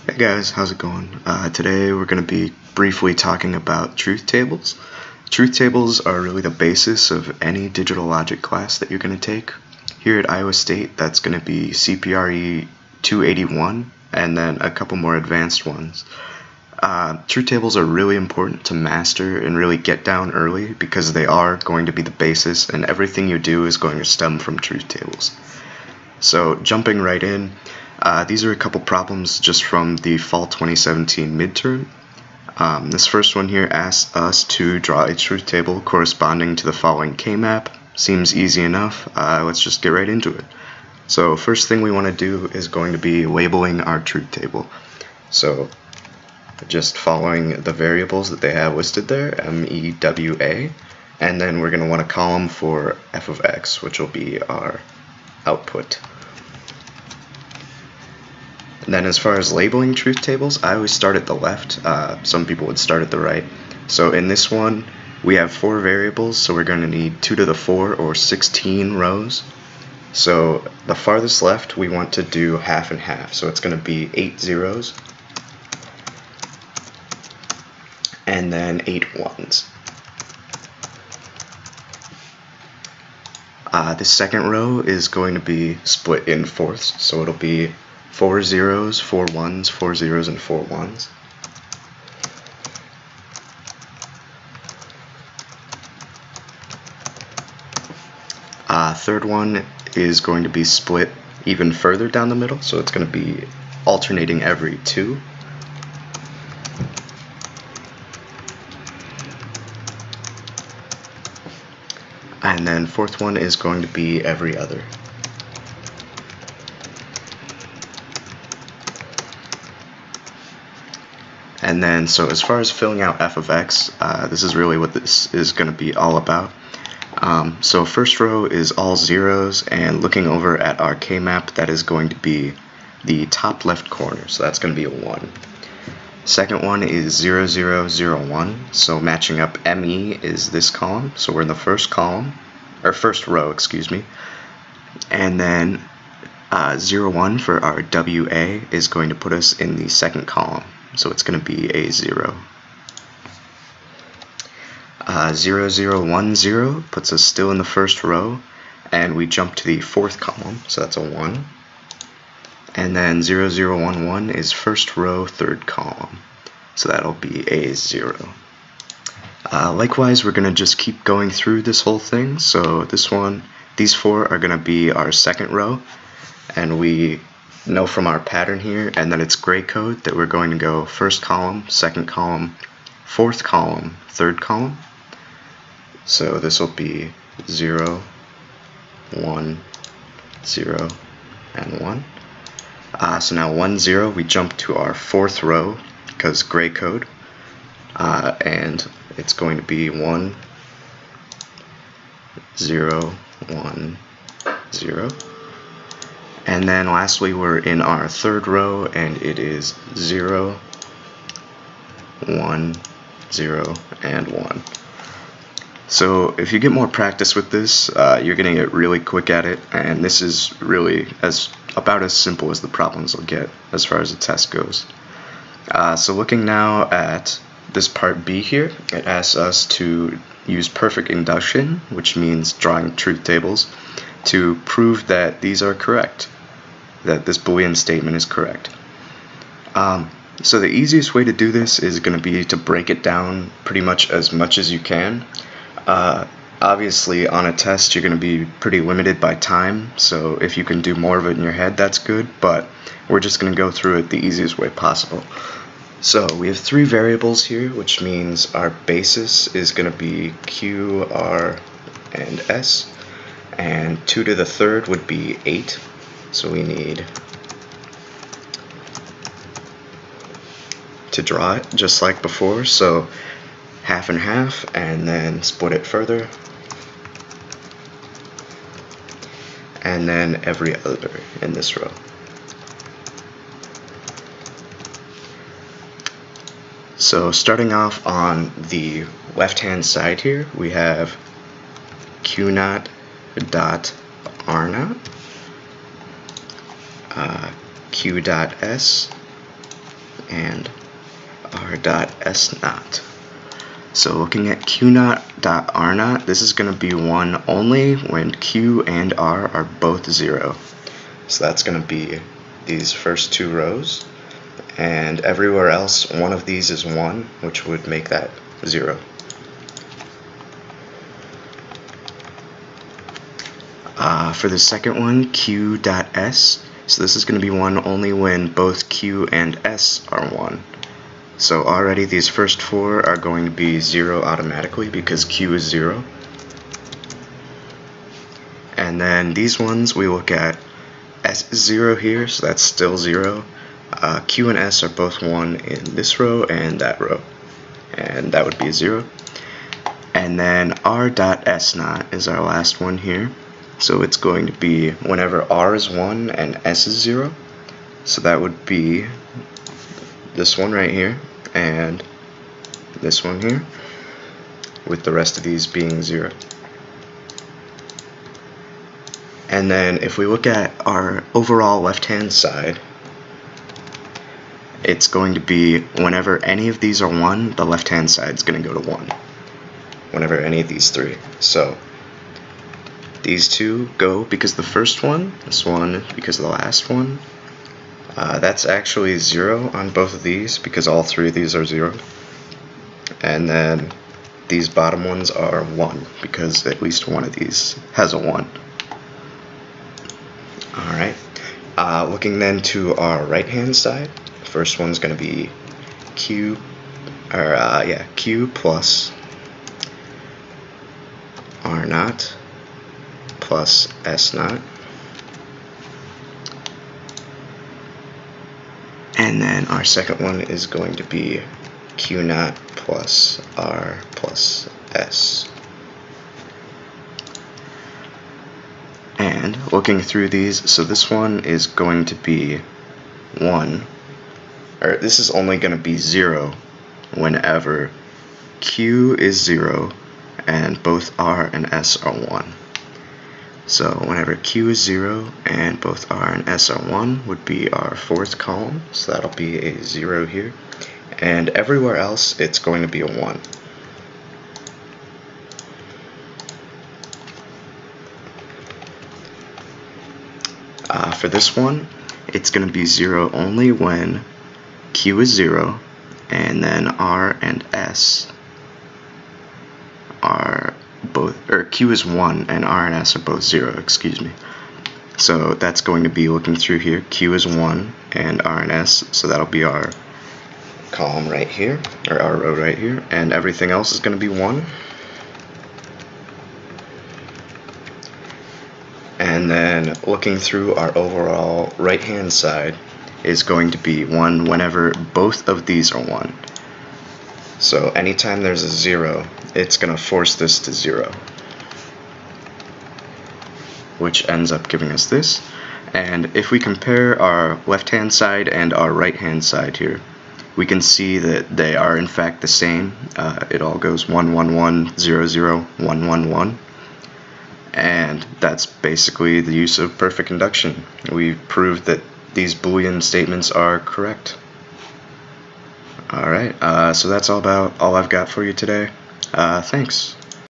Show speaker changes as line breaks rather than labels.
Hey guys, how's it going? Today we're going to be briefly talking about truth tables. Truth tables are really the basis of any digital logic class that you're going to take. Here at Iowa State, that's going to be CPRE 281 and then a couple more advanced ones. Truth tables are really important to master and really get down early because they are going to be the basis, and everything you do is going to stem from truth tables. So jumping right in, these are a couple problems just from the fall 2017 midterm. This first one here asks us to draw a truth table corresponding to the following K-map. Seems easy enough. Let's just get right into it. So first thing we want to do is going to be labeling our truth table. So just following the variables that they have listed there, M, E, W, A, and then we're going to want a column for f of x, which will be our output. And then as far as labeling truth tables, I always start at the left. Some people would start at the right. So in this one, we have 4 variables, so we're going to need 2 to the 4 or 16 rows. So the farthest left, we want to do half and half. So it's going to be 8 zeros and then 8 ones. This second row is going to be split in fourths, so it'll be 4 zeros, 4 ones, 4 zeros, and 4 ones. Third one is going to be split even further down the middle, so it's going to be alternating every 2. And then fourth one is going to be every other. And then, so as far as filling out f of x, this is really what this is going to be all about. So first row is all zeros, and looking over at our K-map, that is going to be the top left corner, so that's going to be a 1. Second one is 0, 0, 0, 1, so matching up ME is this column, so we're in the first column, or first row, excuse me. And then 0, 1 for our WA is going to put us in the second column. So it's going to be a 0. 0, 0, 1, 0 puts us still in the first row, and we jump to the fourth column, so that's a 1. And then 0, 0, 1, 1 is first row, third column, so that'll be a 0. Likewise, we're going to just keep going through this whole thing, so these 4 are going to be our second row, and we know from our pattern here, and then it's gray code, that we're going to go first column, second column, fourth column, third column. So this will be 0, 1, 0, and 1. So now 1, 0, we jump to our fourth row, because gray code, and it's going to be 1, 0, 1, 0. And then lastly, we're in our third row, and it is 0, 1, 0, and 1. So if you get more practice with this, you're going to get really quick at it, and this is really about as simple as the problems will get as far as the test goes. So looking now at this part B here, it asks us to use perfect induction, which means drawing truth tables, to prove that these are correct, that this Boolean statement is correct. So the easiest way to do this is going to be to break it down pretty much as you can. Obviously on a test you're going to be pretty limited by time, so if you can do more of it in your head, that's good, but we're just going to go through it the easiest way possible. So we have 3 variables here, which means our basis is going to be Q, R, and S, and 2 to the third would be 8. So we need to draw it just like before, so half and half, and then split it further, and then every other in this row. So starting off on the left hand side here, we have Q naught dot R naught, Q dot S, and R dot S naught. So looking at Q naught dot R naught, this is going to be 1 only when Q and R are both 0. So that's going to be these first 2 rows, and everywhere else one of these is 1, which would make that 0. For the second one, Q dot S, so this is going to be 1 only when both Q and S are 1. So already these first 4 are going to be 0 automatically because Q is 0. And then these ones we look at S is 0 here, so that's still 0. Q and S are both 1 in this row and that row, and that would be a 0. And then R dot S naught is our last one here. So it's going to be whenever R is 1 and S is 0. So that would be this one right here and this one here, with the rest of these being 0. And then if we look at our overall left-hand side, it's going to be whenever any of these are 1, the left-hand side is going to go to 1. Whenever any of these 3. So these 2 go because the first one, this one because of the last one. That's actually 0 on both of these because all 3 of these are 0. And then these bottom ones are 1 because at least one of these has a 1. Alright, looking then to our right hand side, the first one's going to be Q plus R naught plus S naught. And then our second one is going to be Q naught plus R plus S. And looking through these, so this one is going to be 1, or this is only going to be 0 whenever Q is 0 and both R and S are 1. So whenever Q is 0 and both R and S are 1 would be our fourth column, so that'll be a 0 here. And everywhere else it's going to be a 1. For this one, it's going to be 0 only when Q is 0 and then R and S are both, or Q is 1 and R and S are both 0, excuse me. So that's going to be looking through here, Q is 1 and R and S, so that'll be our column right here, or our row right here, and everything else is going to be 1. And then looking through our overall right hand side is going to be 1 whenever both of these are 1. So anytime there's a 0, it's going to force this to 0, which ends up giving us this. And if we compare our left hand side and our right hand side here, we can see that they are in fact the same. It all goes 1 1 1 0 0 1 1 1. And that's basically the use of perfect induction. We've proved that these Boolean statements are correct. Alright, so that's all I've got for you today. Thanks.